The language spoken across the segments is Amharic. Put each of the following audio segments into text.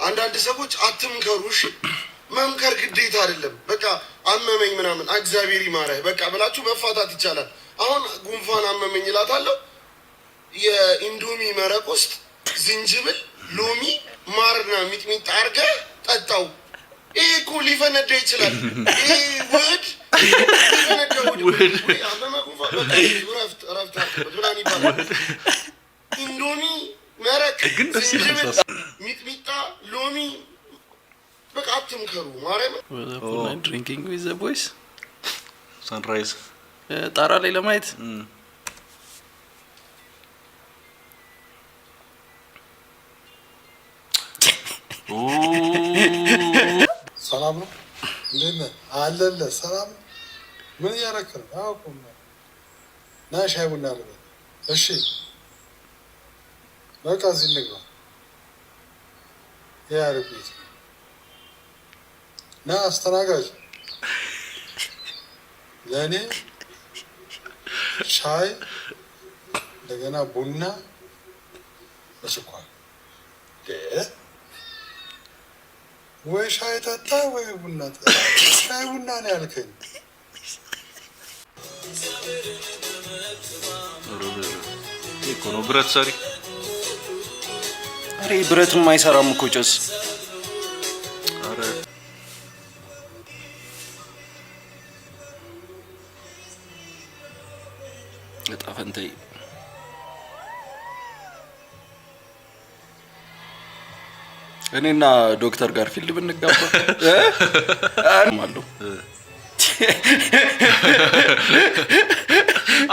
አንዳንድ ሰዎች አትምከሩሽ መምከር ግዴታ አይደለም በቃ አመመኝ ምናምን እግዚአብሔር ይማረህ በቃ ብላችሁ መፋታት ይቻላል አሁን ጉንፋን አመመኝ እላታለሁ የኢንዶሚ መረቅ ውስጥ ዝንጅብል ሎሚ ማርና ሚጥሚጣ አድርገህ ጠጣው ይሄ እኮ ሊፈነዳ ይችላል ይሄ ውህድ አመመ ጉንፋን ረፍት ምናምን ይባላል ኢንዶሚ መረቅ ዝንጅብል ሚጥሚጣ ሎሚ በቃ አትምከሩ ማርያም drinking with the boys sunrise ጣራ ላይ ለማየት ሰላም ነው እንዴ አለለ ሰላም ምን ያረከረ አውቁም ና ሻይ ቡና አለ እሺ በቃ እዚህ እንግባ ያርቢት ና አስተናጋጅ ለኔ ሻይ እንደገና ቡና በስኳር ወይ ሻይ ጠጣ ወይ ቡና ጠጣ ሻይ ቡና ነው ያልከኝ እኮ ነው ብረት ሰሪ አሬ ብረት የማይሰራም እኮ ጭስ አረ ለጣፈንተይ እኔና ዶክተር ጋር ፊልድ ብንጋባ አማለው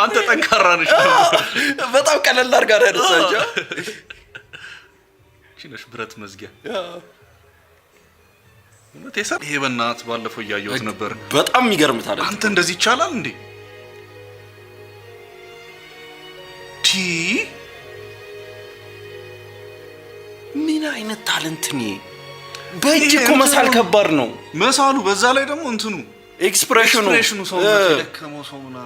አንተ ጠንካራ ነሽ በጣም ቀለል አድርጋ ያደረሳቸው ቺነሽ ብረት መዝጊያ እውነት ይሄ በእናት ባለፈው ያያዩት ነበር በጣም የሚገርም ታለንት አንተ እንደዚህ ይቻላል እንዴ ምን አይነት ታለንት ነው በእጅ እኮ መሳል ከባድ ነው መሳሉ በዛ ላይ ደግሞ እንትኑ ኤክስፕሬሽኑ ሰው ለከመው ሰውና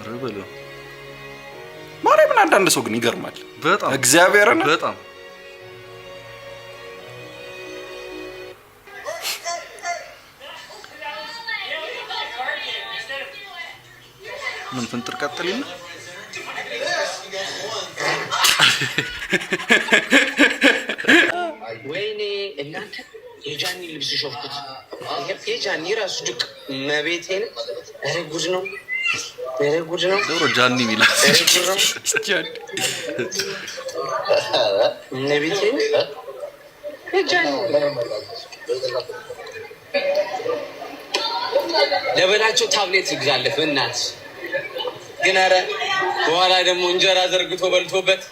ረበለ ማርያምን አንዳንድ ሰው ግን ይገርማል በጣም እግዚአብሔርን በጣም ምን ፍንጥር ቀጥልና ወይኔ እናንተ የጃኒ ልብስ ሾፍኩት የጃኒ ራሱ ድቅ መቤቴን ረጉድ ነው ዶሮ ጃኒ ሚላስ ጃኒ መቤቴን የጃኒ ለበላቸው ታብሌት ይግዛለህ እናት ግን አረ በኋላ ደግሞ እንጀራ ዘርግቶ በልቶበት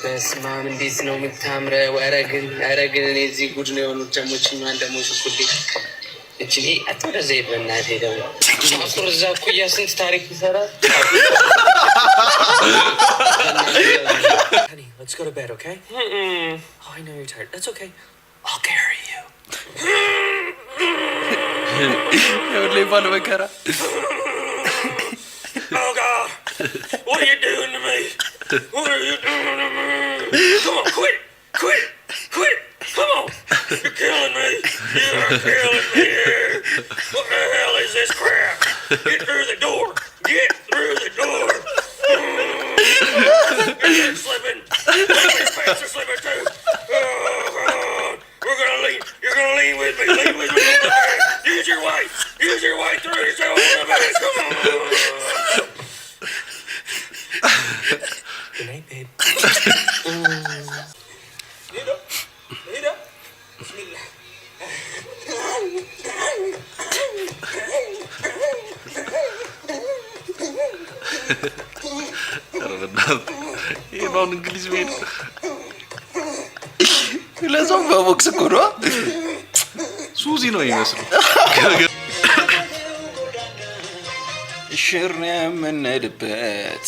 በስማም እንዴት ነው የምታምረው አረግን እኔ እዚህ ጉድ ነው የሆኑት ጀሞችኛዋን ደግሞ ሱኩዴ እችሊ አትወደዘ ይበናት ሄደው ማስር እዛ እኩያ ስንት ታሪክ ይሰራል Honey, let's go to bed, okay? Oh, I know you're tired. That's okay. I'll carry you. Oh, God. What are you doing to me? What are you doing to me? Come on, quit. Come on. You're killing me. You're killing me. What the hell is this crap? Get through the door. Get through the door. You're slipping. Your pants are slipping too. Oh, we're gonna lean. You're gonna lean with me. Lean with me. Use your weight. Use your weight through yourself on the bed. Come on. Good night, babe. Lead up. Bismillah. ይሄ ነው እንግሊዝ ቤት ለሰው በቦክስ እኮ ነው ሱዚ ነው ይመስሉ ሽር የምንሄድበት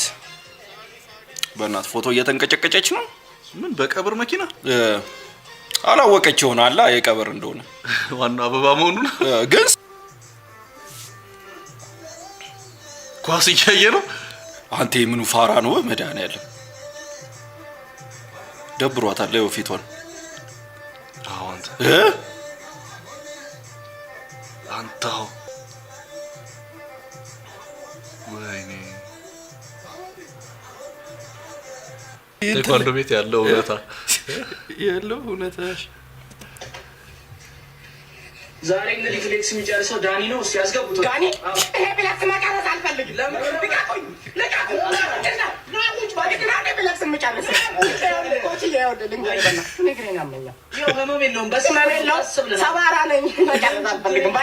በእናት ፎቶ እየተንቀጨቀጨች ነው ምን በቀብር መኪና አላወቀች ይሆናል የቀብር እንደሆነ ዋናው አበባ መሆኑን ግን ኳስ እያየ ነው። አንተ ምኑ ፋራ ነው መድኃኒዓለም ደብሯታል ላይ ፊቷን አንተው ወይኔ ቴኳንዶ ቤት ያለው እውነታ ዛሬ እንግዲህ ፍሌክስ የሚጨርሰው ዳኒ ነው። እስኪ ያስገቡት። ዳኒ ይሄ ፍሌክስ መጨረስ አልፈልግም። ለምን ልቀቁኝ? ልቀቁኝ! ፍሌክስ የምጨርሰው ንግሬን ያመኛል። ይኸው ህመም የለውም። በስመም የለውም። ሰባራ ነኝ። መጨረስ አልፈልግም።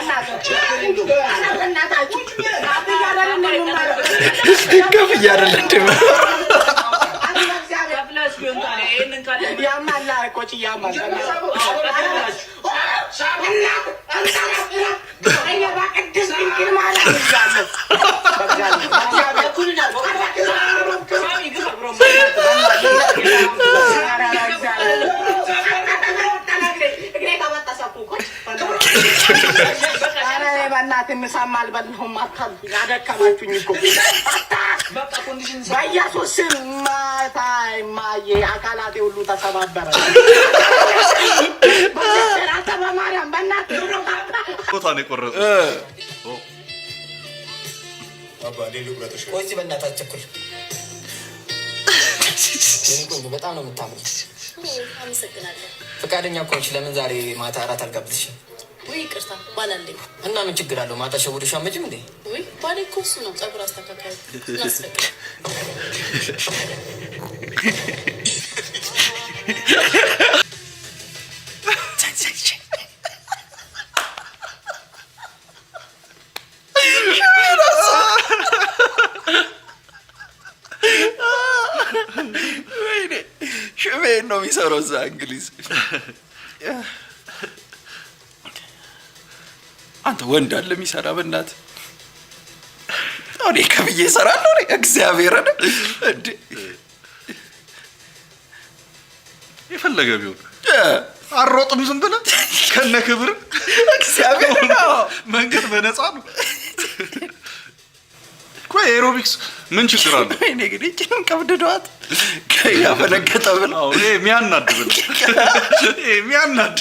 በእናታችሁ ከፍ እያደለ ያማላ ቆጭ ያማል በእናትህ ምሳም አልበላሁም። ያደከማችሁኝ እኮ በኢየሱስ ስም ማታ ማየ አካላቴ ሁሉ ተሰባበረ። በማርያም በእናትህ ቦታ ነው የቆረጠው። ቆይ በእናትህ አትቸኩል። በጣም ነው የምታምሩት። አመሰግናለሁ። ፈቃደኛ ከሆንሽ ለምን ዛሬ ማታ እራት አልጋብዝሽም? ወይ ይቅርታ ባላለኝ እና ምን ችግር አለው? ማታ ሸውደሽ አትመጭም እንዴ? ወይ ባሌ እኮ እሱ ነው ፀጉር አስተካካዩ። እናስፈቅድ ሽሜን ነው የሚሰራው እዛ እንግሊዝ። አንተ ወንድ አለ የሚሰራ በእናትህ እኔ ከብዬ እሰራለሁ። እግዚአብሔርን እንደ የፈለገ ቢሆን አሮጥም ዝም ብለህ ከነ ክብር እግዚአብሔር መንገድ በነፃ ነው። ቆይ ኤሮቢክስ ምን ችግር አለው? እኔ ግን እቺን ቀብድዷት ያፈነገጠ ብለው ይሄ የሚያናድ ብለው ይሄ የሚያናድ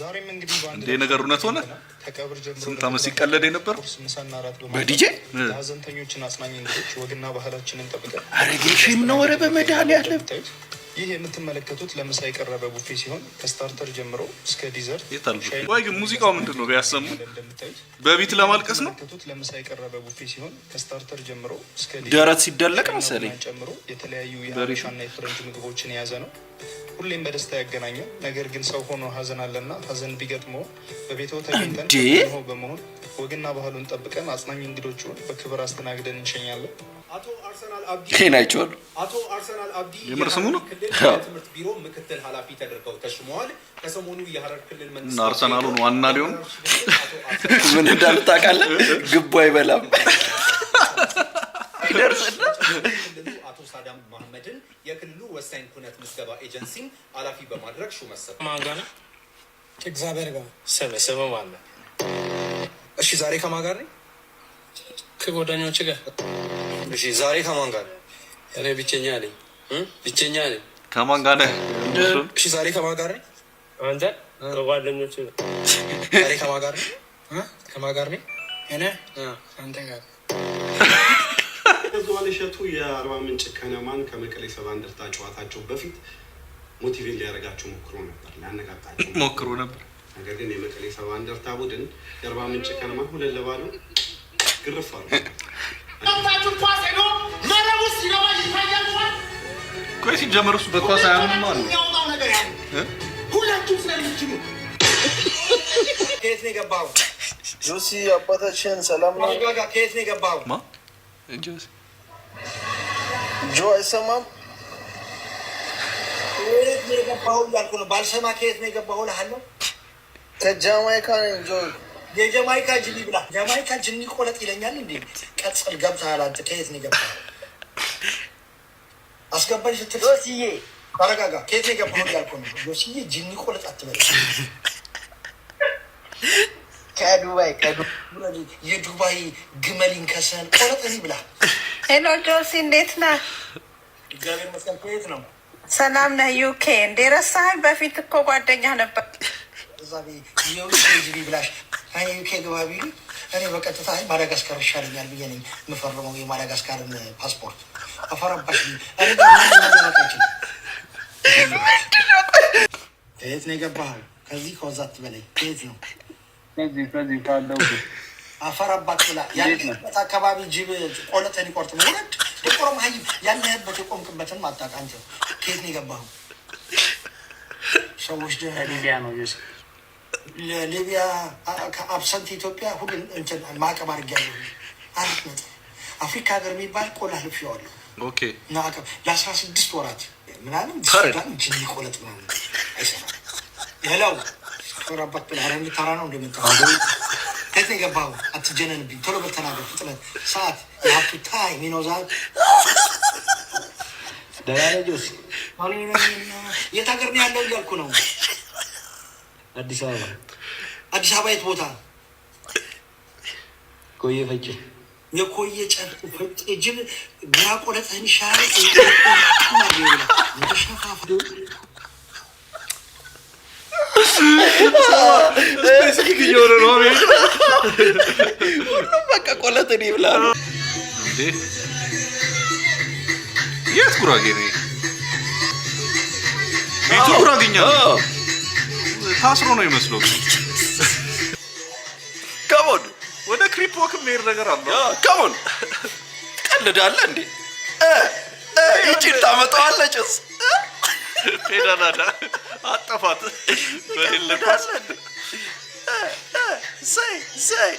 ዛሬም እንግዲህ እንደ ነገር እውነት ሆነ። ስንት ዓመት ሲቀለድ የነበር በዲጄ ሀዘንተኞችን አጽናኝ እንግዶች ወግና ባህላችንን ጠብቀን አረግሽም ነው። ወረ በመድኃኒዓለም ይህ የምትመለከቱት ለምሳ የቀረበ ቡፌ ሲሆን ከስታርተር ጀምሮ እስከ ዲዘርት ወይ ግን ሙዚቃው ምንድን ነው ቢያሰሙ በቢት ለማልቀስ ነው። ለምሳ የቀረበ ቡፌ ሲሆን ከስታርተር ጀምሮ እስከ ደረት ሲደለቅ መሰለኝ ጨምሮ የተለያዩ የሀበሻና የፍረንጅ ምግቦችን የያዘ ነው። ሁሌም በደስታ ያገናኘው ነገር ግን ሰው ሆኖ ሀዘን አለና ሀዘን ቢገጥመው በቤተው ተገኝተን በመሆን ወግና ባህሉን ጠብቀን አጽናኝ እንግዶቹን በክብር አስተናግደን እንሸኛለን። ይሄን አይቼዋለሁ። አቶ አርሰናል አብዲ የምር ስሙ ነው። ትምህርት ቢሮ ምክትል ኃላፊ ተደርገው ተሽመዋል። ከሰሞኑ የሐረር ክልል መንግስት አርሰናሉን ዋና ሊሆን ምን እንዳልታውቃለህ ግቡ አይበላም ይደርስና አቶ ሳዳም መሐመድን የክልሉ ወሳኝ ኩነት ምዝገባ ኤጀንሲ ኃላፊ በማድረግ ሹመት ሰጥተዋል። ማን ጋር ነው? እግዚአብሔር ጋር ስም ማለት። እሺ ዛሬ ከማን ጋር ነኝ? ከጓደኞች ጋር። እሺ ዛሬ ከማን ጋር? እኔ ብቸኛ ነኝ። ብቸኛ ነኝ። ከማን ጋር ነህ? እሺ ዛሬ ከማን ጋር ነኝ? አንተ ከጓደኞች ጋር። ዛሬ ከማን ጋር ነኝ? ከማን ጋር ነኝ? እኔ አንተ ጋር። ዙዋን እሸቱ የአርባ ምንጭ ከነማን ከመቀሌ ሰባ እንደርታ ጨዋታቸው በፊት ሞቲቬት ሊያደርጋቸው ሊያነቃቃቸው ሞክሮ ነበር። ነገር ግን የመቀሌ ሰባ እንደርታ ቡድን የአርባ ምንጭ ከነማን 2-0 ግርፍ አሉ። ቆይ ሲጀመር እሱ በኳስ አያምንም አሉ። ሁላችሁም ስለምትችሉ ከየት ነው የገባው? ጆሲ አባታችን ሰላም ነው። ከየት ነው የገባው? ማ ጆሲ ጆ አይሰማም። ከየት ነው የገባው እያልኩ ነው። ባልሰማ ከየት ነው የገባው እልሃለሁ። ከጃማይካ ነኝ ጆ። የጃማይካ ጅኒ ብላ ጃማይካ ጅኒ ቆለጥ ይለኛል እንዴ? ቀጽል ገብተሃል አንተ። ከየት ነው የገባው? አስገባኝ ስትል ጆሲዬ አረጋጋ ከየት የገባው ያልኩህ ነው። ጆሲዬ ጂኒ ቆለጥ አትበል። ከዱባይ የዱባይ ግመሊን ከሰን ቆለጥኒ ብላ። ሄሎ ጆሲ እንዴት ነህ? እግዚአብሔር ይመስገን። ከየት ነው? ሰላም ነህ? ዩኬ እንዴ ረሳኸኝ? በፊት እኮ ጓደኛ ነበር። እዛ የውጭ ጅቢ ብላሽ እኔ ዩኬ ግባ ቢሉ እኔ በቀጥታ ማዳጋስካር ይሻለኛል ብዬ ነኝ የምፈርመው የማዳጋስካርን ፓስፖርት። አፈራባሽ እኔ ጋር ከየት ነው የገባኸው? ከዚህ ከወዛት በላይ ከየት ነው? ከዚህ ካለው አፈራባት ብላ ያለበት አካባቢ ጅብ ቆለጠን ይቆርጥ ወረድ የቆረም ሀይ ያለህበት የቆምክበትን ማጣቅ አንተ ከየት ነው የገባኸው? ሰዎች ሊቢያ ነው ጆሲ። ለሊቢያ ከአብሰንት ኢትዮጵያ ሁሉ እንትን ማዕቀብ አድርጌያለሁ። 4 ነጥብ አፍሪካ ሀገር የሚባል ቆላ ልፌዋለሁ። ኦኬ ማዕቀብ ለ16 ወራት ምናምን ሱዳን ጅኒ ቆለጥ ምናምን አይሰራም። ያለው ኮራባት ብላ አረንግ ተራ ነው እንደመጣው ከየት ነው የገባኸው? አትጀነንብኝ፣ ቶሎ በተናገር ፍጥነት ሰዓት የሀብቱ ታይም ይኖዛል። ደህና ነህ ጆሲ? የት ሀገር ነው ያለው እያልኩ ነው። አዲስ አበባ። አዲስ አበባ የት ቦታ? ኮዬ ፈጬ። የኮዬ ጨርቅ ፈጬ ጅብ ግራ ቆለጥህን ይሻላል። ስፔሲፊክ እየሆነ ነው። ሁሉም በቃ ቆለጥን ይብላሉ። እንዴ የት ጉራጌ ነው? ቤቱ ጉራጌኛ ነው። ታስሮ ነው ይመስለው። ከሞን ወደ ክሪፕ ወክ የሚሄድ ነገር አለ። ከሞን ቀልዳለህ እንዴ? ይቺን ታመጣዋለህ ጭስ ፔዳላዳ አጠፋት በሌለበት ዘይ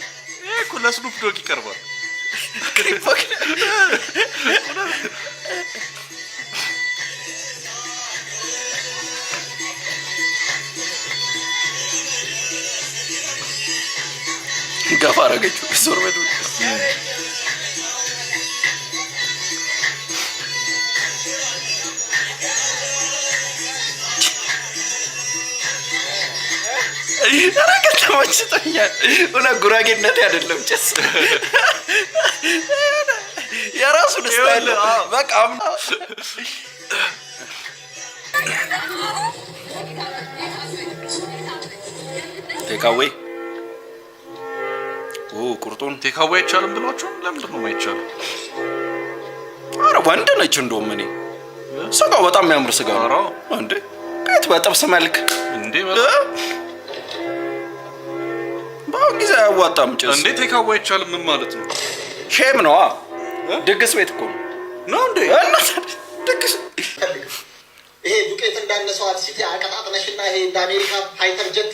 ይሄ እኮ ለስኑፕ ዶግ ይቀርባል። ክሪፕ ወክ ገፋ አደረገችው። ዞር በሉ ረገጥ ተመችቶኛል። እውነት ጉራጌነት አይደለም ጭስ የራሱን ስታይል በቃ ቴካዌ ቁርጡን ቴካዌ አይቻልም ብሏቸው ለምንድን ነው የማይቻለው? ኧረ ወንድ ነች እንደውም እኔ ስጋው በጣም የሚያምር ስጋ ነው እንዴ! ቤት በጥብስ መልክ እንዴ በአሁን ጊዜ አያዋጣም ጭስ እንዴ! ቴካዌ አይቻልም ምን ማለት ነው? ሼም ነዋ። ድግስ ቤት እኮ ነው እንዴ? ድግስ ይሄ ዱቄት እንዳነሰው አልሲቲ አቀጣጥነሽና ይሄ እንደ አሜሪካ ፋይተር ጀት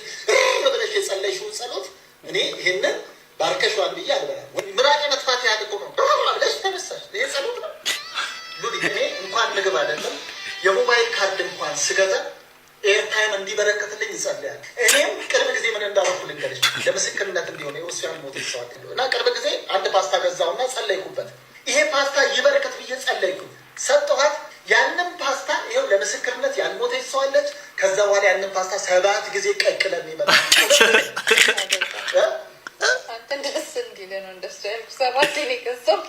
ብለሽ የጸለይሽውን ጸሎት እኔ ይሄንን ባርከሽዋን ብዬ አልበላም። ምራቅ መጥፋት ያድቁ ነው ብለሽ ተነሳሽ። ይሄ ጸሎት ነው። እኔ እንኳን ምግብ አይደለም የሞባይል ካርድ እንኳን ስገዛ ኤርታይም እንዲበረከትልኝ ይጸልያል። እኔም ቅርብ ጊዜ ምን እንዳደረኩ ልንገርሽ ለምስክርነት እንዲሆነ የኦስያን ሞት ይሰዋል እና ቅርብ ጊዜ አንድ ፓስታ ገዛውና ጸለይኩበት። ይሄ ፓስታ ይበረከት ብዬ ጸለይኩ፣ ሰጠኋት። ያንን ፓስታ ይኸው ለምስክርነት ያልሞተች ሰው አለች። ከዛ በኋላ ያንን ፓስታ 7 ጊዜ ቀቅለን ይመጣ ደስ እንዲል ነው እንደሱ ያልኩ 7 ጊዜ ከሰው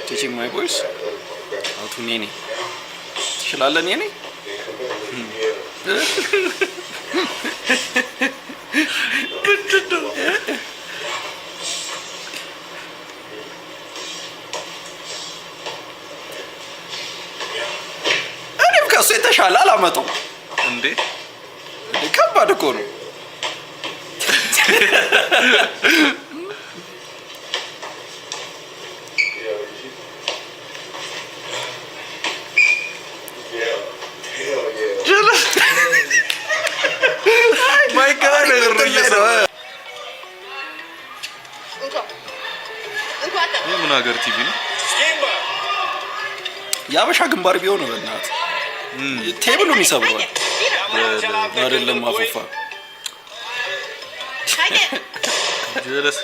teaching my voice how to nene ትችላለህ nene እኔም ከሱ የተሻለ አላመጣም እንዴ! ከባድ እኮ ነው። ማይ ጋር የምን ሀገር ቲቪ ነው? የአበሻ ግንባር ቢሆን በእናት ቴብሉን ይሰብረዋል። አይደለም አፉፋ ጀለስ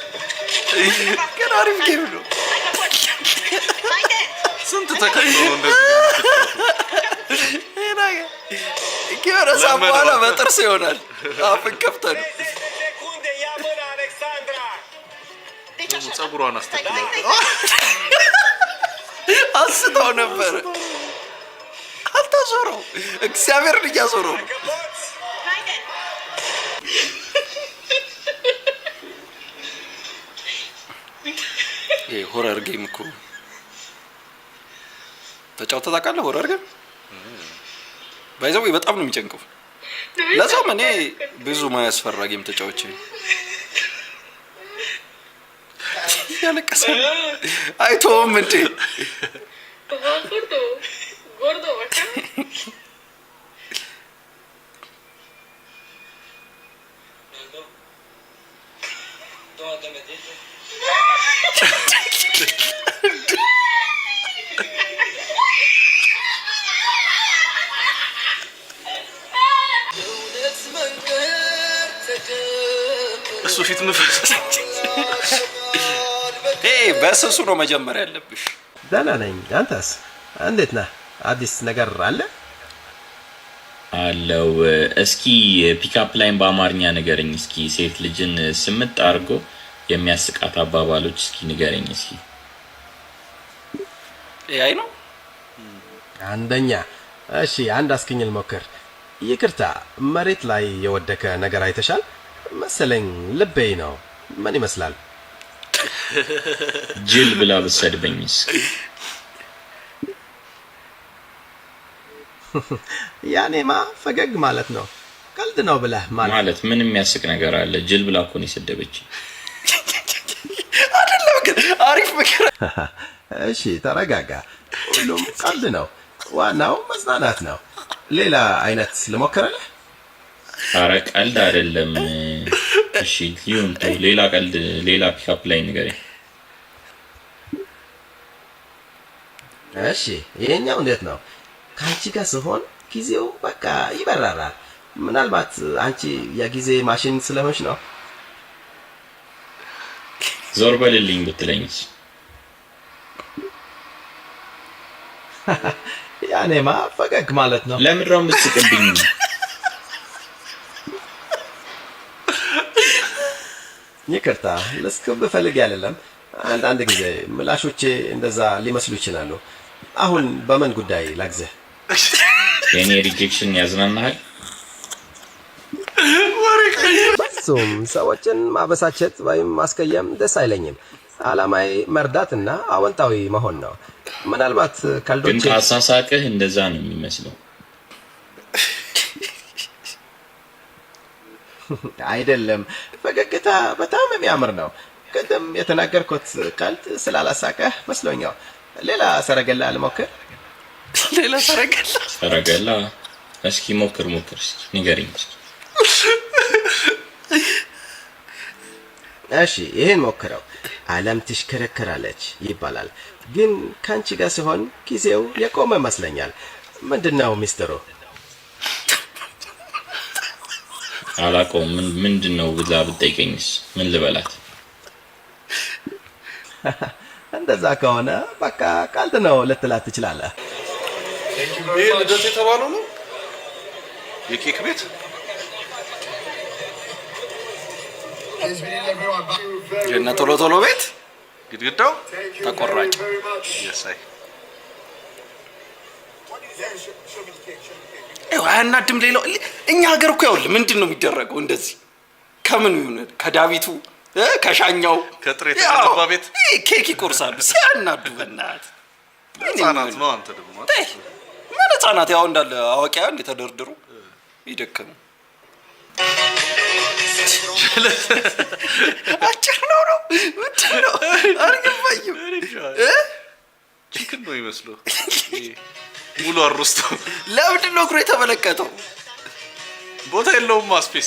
ግን አሪፍ ጌም ነው። ተከፍቶ ነው እንደዚህ የሆነ ሰዓት በኋላ በጥርስ ይሆናል። አፍን ከፍተን ጸጉሯን አስተካክላ አንስተው ነበር። አልተዞረው እግዚአብሔርን እያዞረው ነው። ይሄ ሆረር ጌም እኮ ተጫውተህ ታውቃለህ? ሆረር ጌም ባይዘው በጣም ነው የሚጨንቀው። ለዛም እኔ ብዙ ማያስፈራ ጌም ተጫውቼ ያለቀሰ አይቶም እንዴ gordo acá. ¿Dónde te metiste? እሱ ፊት መፈሰስ በስሱ ነው መጀመሪያ ያለብሽ። ደህና ነኝ። አንተስ እንዴት ነህ? አዲስ ነገር አለ? አለው። እስኪ ፒክአፕ ላይን በአማርኛ ንገረኝ እስኪ። ሴት ልጅን ስምጥ አድርጎ የሚያስቃት አባባሎች እስኪ ንገረኝ እስኪ። አይ ነው አንደኛ። እሺ አንድ አስክኝል ሞክር። ይቅርታ መሬት ላይ የወደቀ ነገር አይተሻል መሰለኝ። ልቤ ነው። ምን ይመስላል? ጅል ብላ ብትሰድበኝስ? ያኔማ ፈገግ ማለት ነው። ቀልድ ነው ብለህ ማለት ምን የሚያስቅ ነገር አለ? ጅል ብላ እኮ ነው የሰደበችኝ። አይደለም ግን አሪፍ ምክር። እሺ ተረጋጋ። ሁሉም ቀልድ ነው። ዋናው መዝናናት ነው። ሌላ አይነት ልሞክርልህ? ኧረ ቀልድ አይደለም። እሺ ይሁን ተው። ሌላ ቀልድ፣ ሌላ ፒክአፕ ላይ ንገረኝ። እሺ ይሄኛው እንዴት ነው? ከአንቺ ጋር ስሆን ጊዜው በቃ ይበራራል። ምናልባት አንቺ የጊዜ ማሽን ስለሆንሽ ነው። ዞር በልልኝ ብትለኝስ? ያኔማ ፈገግ ማለት ነው። ለምን ነው የምትስቅብኝ? ይቅርታ ልስክብ ፈልግ አይደለም። አንዳንድ ጊዜ ምላሾቼ እንደዛ ሊመስሉ ይችላሉ። አሁን በምን ጉዳይ ላግዝህ? የኔ ሪጀክሽን ያዝናናሃል? በሱም ሰዎችን ማበሳጨት ወይም ማስቀየም ደስ አይለኝም። አላማዬ መርዳትና አወንታዊ መሆን ነው። ምናልባት ካልዶች ግን ካሳሳቅህ እንደዛ ነው የሚመስለው። አይደለም፣ ፈገግታ በጣም የሚያምር ነው። ቅድም የተናገርኩት ቀልድ ስላላሳቀህ መስሎኛል። ሌላ ሰረገላ ልሞክር? ሌላ ሰረገላ? እስኪ ሞክር እስኪ ንገረኝ እስኪ። እሺ ይሄን ሞክረው። ዓለም ትሽከረከራለች ይባላል፣ ግን ካንቺ ጋር ሲሆን ጊዜው የቆመ መስለኛል። ምንድነው ሚስጥሩ? አላውቀውም። ምንድነው ብላ ብትጠይቀኝስ ምን ልበላት? እንደዛ ከሆነ በቃ ቀልድ ነው ልትላት ትችላለህ። ይሄ ልደት የተባለው ነው የኬክ ቤት? የእነ ቶሎ ቶሎ ቤት ግድግዳው ተቆራጭ። የሳይ አያናድም? ሌላው እኛ ሀገር እኮ ያውል ምንድን ነው የሚደረገው? እንደዚህ ከምን ይሁን ከዳዊቱ ከሻኛው ከጥሬ ተቀባ ቤት ኬክ ይቆርሳሉ። ሲያናዱ በእናትህ ህጻናት ነው። አንተ ደግሞ ምን ህጻናት? ያው እንዳለ አዋቂያ እንደ ተደርድሩ ይደከሙ። አጭር ነው ምንድን ነው? አልገባኝም። ቺክን ነው ይመስለው ሙሉ አሩስቶ። ለምንድን ነው እግሩ የተመለከተው? ቦታ የለውም ስፔስ።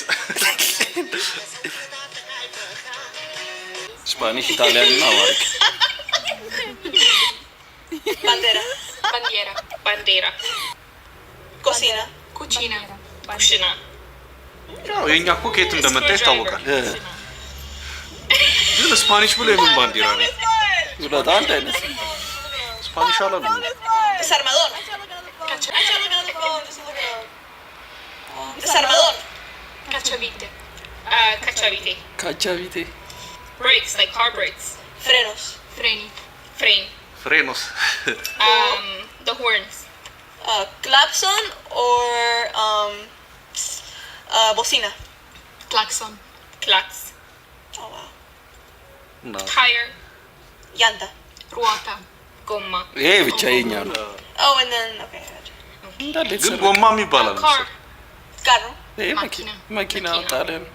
ስፓኒሽ፣ ኢታሊያን እና አማሪክ። ባንዲራ፣ ኮሲና፣ ኩቺና፣ ኩሽና። ያው የኛ እኮ ከየት እንደመጣ ይታወቃል። ግን ስፓኒሽ ብሎ የምን ባንዲራ ነው? ሁለት አንድ አይነት ስፓኒሽ አላለም። Desarmador. Desarmador. Cachavite. Cachavite. Cachavite. Brakes, like car brakes. Frenos. Freni. Frame. Frenos. The horns. Clapson or bocina. Klaxon. Klax. Oh wow. No. Tire. Llanta. Ruota. Gomma. ይሄ ብቻ የኛ ነው። Oh, and then okay. ግን ጎማም ይባላል። Car. Carro. Macchina. መኪና ጣሊያን።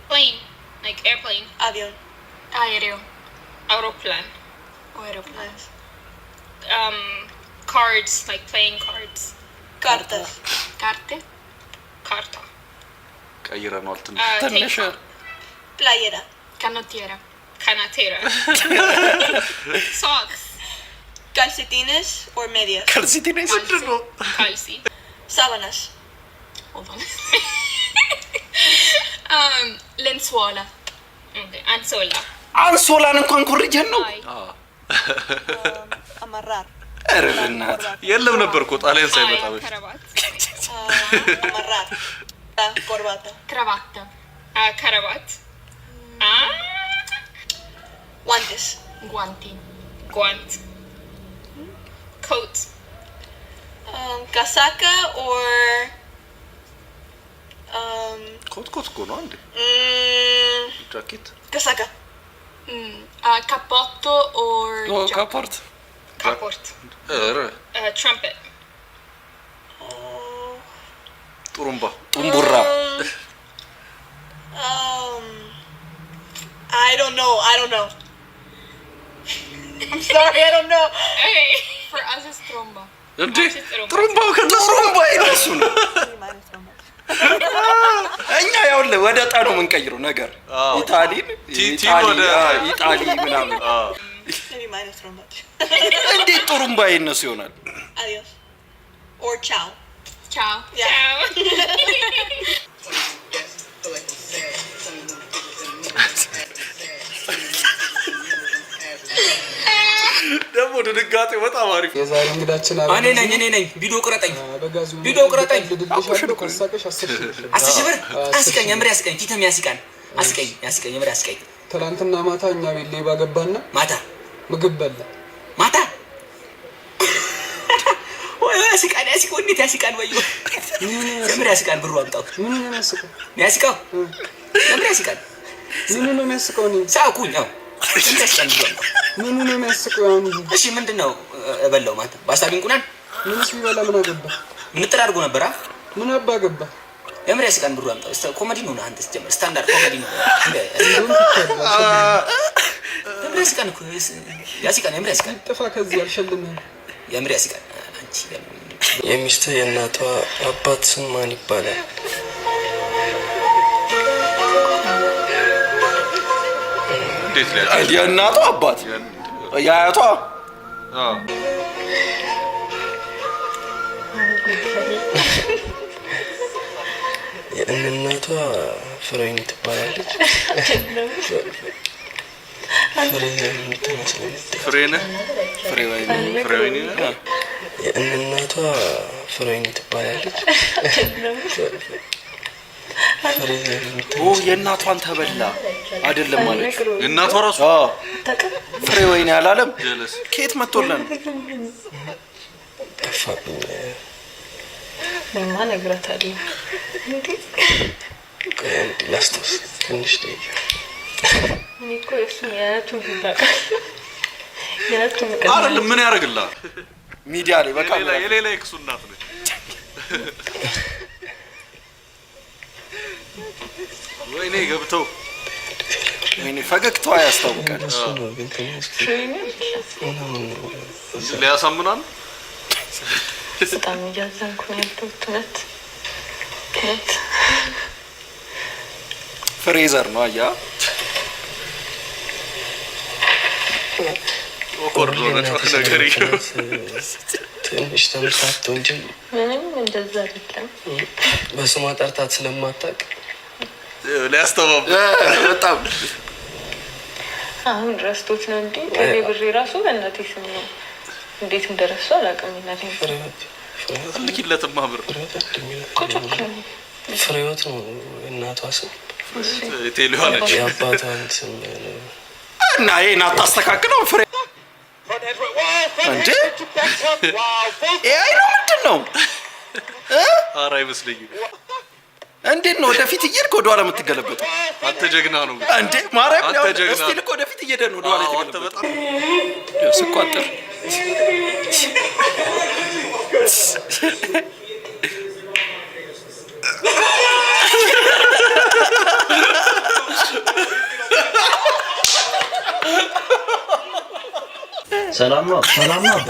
Plane. Like airplane. Avión. Aereo. Aeroplan. Aeroplan. Cards, like playing cards. Cartas. Carte. Carta. ቀይረናል ትንሽ። ትንሽ Playera. Canottiera. Canatera. Socks. Calcetines or medias. Calcetines. Calci. Sábanas. Hold on. Lenzuola. Okay. Ansola. አንሶላን እንኳን ኮርጀን ነው። Amarrar. ኧረ በእናትህ የለም ነበር እኮ ጣሊያን ሳይመጣ በፊት። Cravat. Amarrar. Corbata. Cravatta. Caravat. Guantes. Guanti. Guant. Coat. Casaca or ኮት እኮ ነው እንዴ? ጃኬት። Casaca. Cappotto or ካፖርት Capport. ኧረ Trumpet. ጡሩምባ። ጡምቡራ። I don't know. I'm sorry, I don't know. Hey, for us it's tromba. እንዴ ጡሩምባው ከጡሩምባ ይነሱ ነው። እኛ ያውልህ ወደ ጣኑ ምን ቀይረው ነገር ኢጣሊን ኢጣሊ ምናምን እንዴት ጡሩምባ ይነሱ ይሆናል? Adiós. Or ciao. Ciao. Yeah. Ciao. ደግሞ ድንጋጤው በጣም አሪፍ። የዛሬ እንግዳችን እኔ ነኝ። ቪዲዮ ቁረጠኝ። አስር ሺህ ብር አስቀኝ። የምር ያስቀኝ። ፊትም ያስቃል። አስቀኝ። የምር ያስቀኝ። ትናንትና ማታ እኛ ቤት ሌባ ገባና ማታ ምግብ በላ። ማታ ወይ ያስቃል። እንዴት ያስቃል? ወይ የምር ያስቃል። ብሩ አምጣው። ምን ነው የሚያስቀው? የምር ያስቃል። ምን ነው የሚያስቀው? እኔ ሳቁኝ ነው ምን ነው የሚያስቀው? እሺ ምንድነው በላው? ማታ ባሳቢ እንቁላል። ምንስ ቢበላ ምን አገባ? ምን ተራርጎ ነበር? ምን አባ ገባ? የምር ያስቃል። ብሩ አምጣው። ኮሜዲ ነው አንተ ጀመር። ስታንዳርድ ኮሜዲ ነው። የምር ያስቃል እኮ ያስቃል። የምር ያስቃል። ጥፋ ከዚህ አልሸልምም። የምር ያስቃል። አንቺ የሚስትህ የእናቷ አባት ስም ማን ይባላል? የእናቷ አባት የአያቷ የእናቷ ፍሬን ትባላለች። ፍሬወይኒ የእናቷ ፍሬን ትባላለች። የእናቷን ተበላ አይደለም ማለት የእናቷ ራሱ ፍሬ ወይኔ አላለም። ከየት መጥቶለን? ጠፋብኝ። ምንማ ነግራታለሁ እንዴ? ላስታውስ ትንሽ ደቂቃ። እኔ እኮ የእሱን የአያቱን ይባቃል አይደለም። ምን ያደርግልሃል? ሚዲያ ላይ በቃ የሌላ የክሱ እናት ነች። ወይኔ ገብተው ወይኔ ፈገግታዋ ያስታውቃል። ሊያሳምናል። በጣም እያዘንኩ ነው ያለሁት። እውነት ፍሬዘር ነው አያ ኦኮርዶ ነው ነገር ትንሽ ተምሳቶ እንጂ ምንም እንደዛ አይደለም። በስሟ ጠርታት ስለማታውቅ ሊያስተባብ በጣም አሁን ረስቶት ነው እንዴ? ቴሌ ብሬ ራሱ በእናቴ ስም ነው። እንዴት እንደረሱ አላውቅም። እናቴ ልኪለትማ ብር ፍሬዎት ነው እናቷ ስም። ቴሌ ሆነች የአባቷን ስም እና ይሄን አታስተካክለው ፍሬ እንዴ? ይሄ ነው ምንድን ነው? ኧረ አይመስለኝም። እንዴት ነው ወደፊት እየሄድክ ወደኋላ የምትገለበጠው? አንተ ጀግና ነው እንዴ? ማርያም አንተ ጀግና እስቲ ልክ ወደፊት እየሄደ ነው ወደኋላ የተገለበጠው። ስቋጥር ሰላም ነው።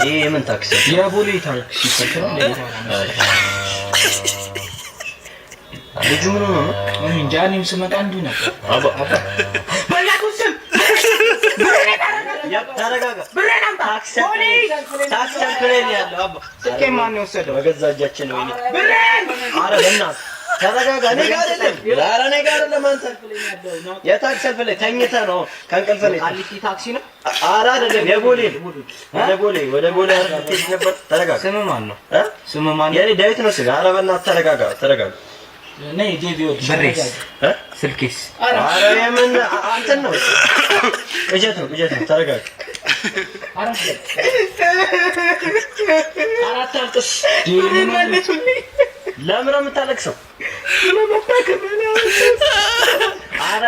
ይሄ የምን ታክሲ? የቦሌ ታክሲ ሰክራ ልጁ ምን ሆነ ነው? እንጃ እኔም ስመጣ እንዲሁ ነበር። ተረጋጋ። ታክሲ ሰክሬን ያለው አባ ስልኬ ማን የወሰደው? በገዛ እጃችን ነው። ኧረ በእናትህ ተረጋጋ። እኔ ጋር አይደለም። ኧረ እኔ ጋር አይደለም። አንተ የታክሲ ሰልፍ ላይ ተኝተህ ነው ከእንቅልፍ ላይ። ቃሊቲ ታክሲ ነው? ኧረ አይደለም። ወደ ቦሌ አርፈህ ነበር። ተረጋጋ። ስም ማን ነው? ስም ማን ነው? የኔ ዳዊት ነው ስጋ። ኧረ በእናትህ ተረጋጋ። ነይ ዴቪዮ ብሬስ ስልኬስ? ኧረ የምን አንተን ነው? ቅዠት ነው። ተረጋጋ። አራት አልቅስ። ለምን ነው የምታለቅሰው? ኧረ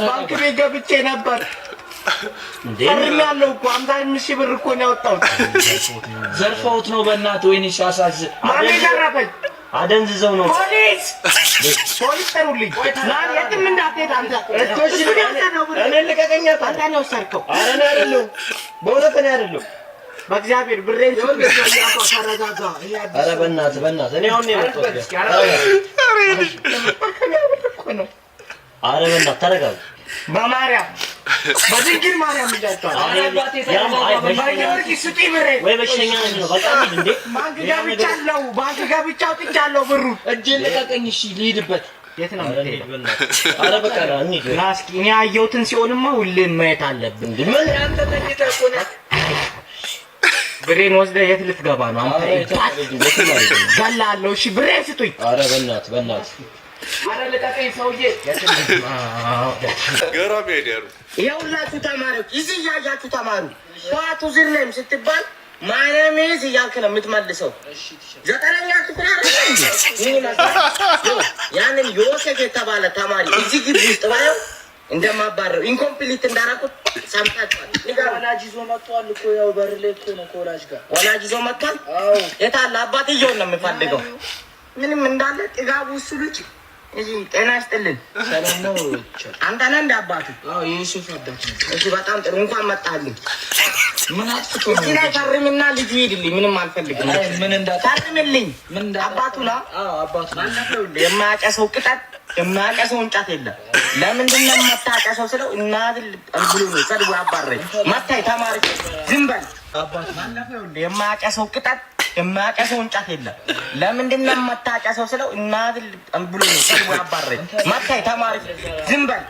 ባንክ ቤት ገብቼ ነበር። ያለው እኮ 50,000 ብር እኮ ነው ያወጣሁት። ዘርፈውት ነው በእናትህ። ወይኔ ሲያሳዝን። ማን ዘረፈኝ? አደንዝዘው ነው። ፖሊስ ጥሩልኝ። የትም እንዳትሄድ አንተ። እኔ ልቀቀኝ። አንተ ነው የወሰድከው። ኧረ እኔ አይደለሁም። በእውነት እኔ አይደለሁም። በእግዚአብሔር ብሬን ተረጋጋ። ኧረ በእናትህ እኔ አሁን ነው የመጣሁት። ኧረ በእናትህ ተረጋጋ። በማርያም በድንግል ማርያም ይጃቸዋል። ወይ በሽተኛ ነው። በቃ እንዴ ባንክ ገብቻ አውጥቻለሁ ብሩ። እጅን ልቀቀኝ። እሺ ልሂድበት። የት ነው የምትሄደው? ኧረ በቃ እንሂድ። ና እስኪ እኔ ያየሁትን ሲሆንማ ሁሌም ማየት አለብን። ምን አንተ ተኝተህ እኮ ነው። ብሬን ወስደህ የት ልትገባ ነው አንተ? ገላለሁ። እሺ ብሬን ስጡኝ። ኧረ በእናትህ ኧረ ልቀቀኝ ሰውዬ። ገራሚ አይዲያ ነው። ይኸውላችሁ ተማሪዎች እዚህ እያያችሁ ተማሩ። ጠዋቱ ዝር ነይም ስትባል ማርያምስ እያልክ ነው የምትመልሰው። 9ኛ ክፍል ያንን ዮሴፍ የተባለ ተማሪ እዚህ ግቢ ውስጥ ባየው እንደማባረው ኢንኮምፕሊት እንዳደረኩት ሰምታችኋል። ወላጅ ይዞ መጥቷል እኮ ያው በር ላይ እኮ ነው ከወላጅ ጋር። ወላጅ ይዞ መጥቷል? አዎ። የት አለ? አባትየውን ነው የምፈልገው። ምንም እንዳለ ጥጋቡ እሱ ልጅ እዚህ ጤና ይስጥልን። ሰላም ነው። አንተ ነህ እንደ አባቱ? አዎ የዩሱፍ አባት ነው። እሺ በጣም ጥሩ። እንኳን መጣልኝ። ምን አጥቶ ነው? እዚህ ላይ ፈርምና ልጁ ይሄድልኝ። ምንም አልፈልግም። ምን ፈርምልኝ። ምን አባቱ ነው? አዎ አባቱ ነው። የማያጨሰው ቅጠል የማያጨሰው እንጨት የለም። ለምንድን ነው የማታጨሰው ስለው እናድል ብሎ ነው ሰድቦ ያባረኝ። መታይ ተማሪ ዝም በል። አባቱ የማያጨሰው ቅጠል የማያጨሰው እንጨት የለም። ለምንድን ነው የማታጨሰው ስለው እናድል ብሎ ነው ሰድቦ ያባረኝ። መታይ ተማሪ ዝም በል።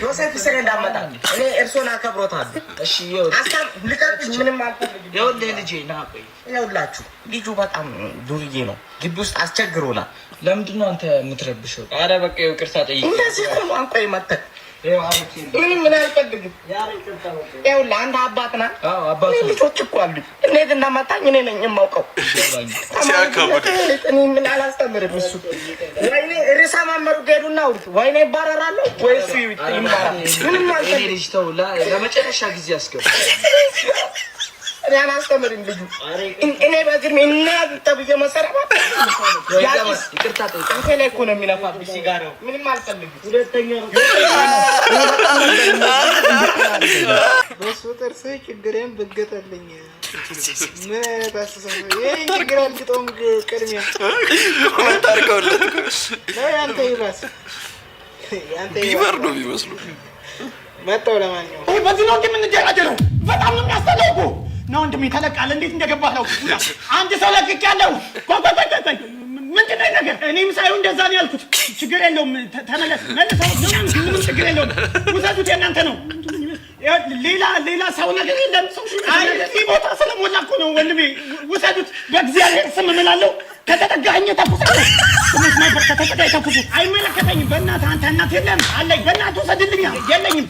ዮሴፍ ስለ እንዳመጣ እኔ እርሶን አከብሮታለሁ። እሺ ይኸው አስታም ልቀቅሽ። ምንም አልፈልግም። ይኸውልህ ልጄ ና ቆይ። ይኸውላችሁ ልጁ በጣም ዱርዬ ነው። ግቢ ውስጥ አስቸግሮናል። ለምንድን ነው አንተ የምትረብሸው? ኧረ በቃ ይቅርታ ጠይቅ። እንደዚህ እኮ ነው። አንቆይ መተህ ምንም ምን አልፈልግም። ይኸውልህ አንተ አባት ነህ። እኔ ልጆች እኮ አሉኝ። እንዴት እንዳመጣኝ እኔ ነኝ የማውቀው። እኔ ምን አላስተምርም። እሱ ወይኔ ርዕሰ መምህሩ ሄዱና ውልት ወይኔ ይባረራለሁ ወይ እሱ ይባራል። ምንም አልፈልግም። ልጅ ተው፣ ለመጨረሻ ጊዜ አስገባ። እኔ አላስተምርም። ልጁ እኔ በግርሜ እና ተብዬ መሰረባት ይቅርታ ጠይቅ። አንተ ላይ እኮ ነው የሚለፋብኝ ሲጋራው። ምንም አልፈልግም። ሁለተኛ በሱ ጥርስ ችግሬን ብገጠልኝ ምን ታስሰው ይሄን ችግር አልግጦም ቅድሚያ ኮሜንት አድርገውለት አንተ ይባስ አንተ ቢበር ነው የሚመስሉ መጣው። ለማንኛውም በዚህ ነው እንደምንጀራጀረው በጣም ነው የሚያስጠላው እኮ ነው። ወንድሜ ተለቃለ እንዴት እንደገባህ ነው። አንድ ሰው ለቅቄያለሁ። ምንድን ነው ነገር? እኔም ሳይሆን እንደዛ ነው ያልኩት። ችግር የለውም ተመለስ፣ መልሰው ምንም ችግር የለውም። ውሰዱት፣ የእናንተ ነው። ሌላ ሰው ነገር የለም። አይ እዚህ ቦታ ስለሞላ እኮ ነው ወንድሜ። ውሰዱት፣ በእግዚአብሔር ስም እምላለሁ። ከተጠጋኸኝ ተኩሳለሁ። ስናይፐር ከተጠጋኝ ተኩሱ። አይመለከተኝም። በእናትህ አንተ እናት የለም አለኝ። በእናትህ ውሰድልኛ። የለኝም።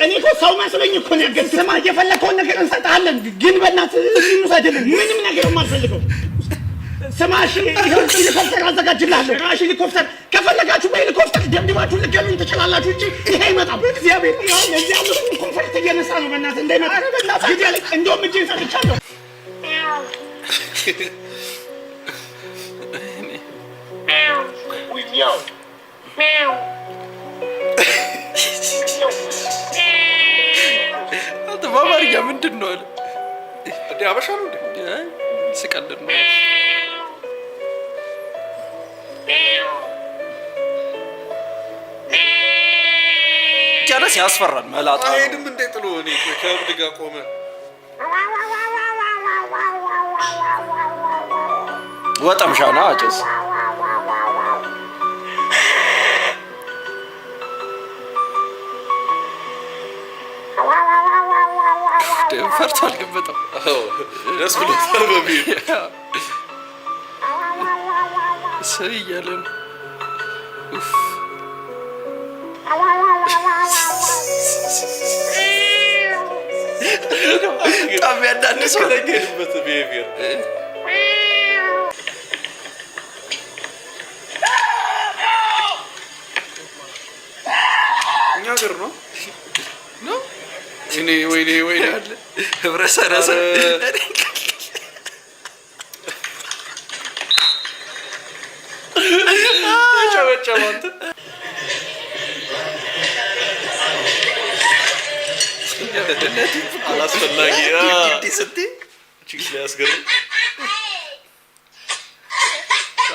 እኔ እኮ ሰው መስሎኝ እኮ ነው ያገድ። ስማ የፈለከውን ነገር እንሰጥሃለን፣ ግን በእናትህ ውሰድልን። ምንም ነገር የማልፈልገው ስማ። እሺ ይኸው ሄሊኮፕተር አዘጋጅልሃለሁ። ራሽ ሄሊኮፕተር ከፈለጋችሁ በሄሊኮፕተር ደብድባችሁ ልትገሉኝ ትችላላችሁ እንጂ ይሄ አይመጣም። እግዚአብሔር ይኸው እዚህ ያለው ኮንፈርት እየነሳ ነው። በእናትህ እንዳይመጣ በእናትህ ግድ ያለኝ እንደውም እጄን ሰጥቻለሁ። አንተ በአማርኛ ምንድን ነው አለ እንደ አበሻ ነው እንደ ስቀልድ ነው። ጀለስ ያስፈራል። መላጣ አይሄድም እንደ ጥሎ እኔ ከእብድ ጋር ቆመ። ወጠምሻና አጭስ ፈርቷል። ግን በጣም ደስ ብሎታል። በሚል ሰው እያለ ነው። በጣም ያዳንስ ከነገድበት ብሄቪየር እኛ ሀገር ነው ነው ወይኔ አለ ህብረሰረሰ ጨበጨባንተ አላስፈላጊ ስትይ ችግር ሊያስገርም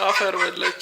አፈር በላች።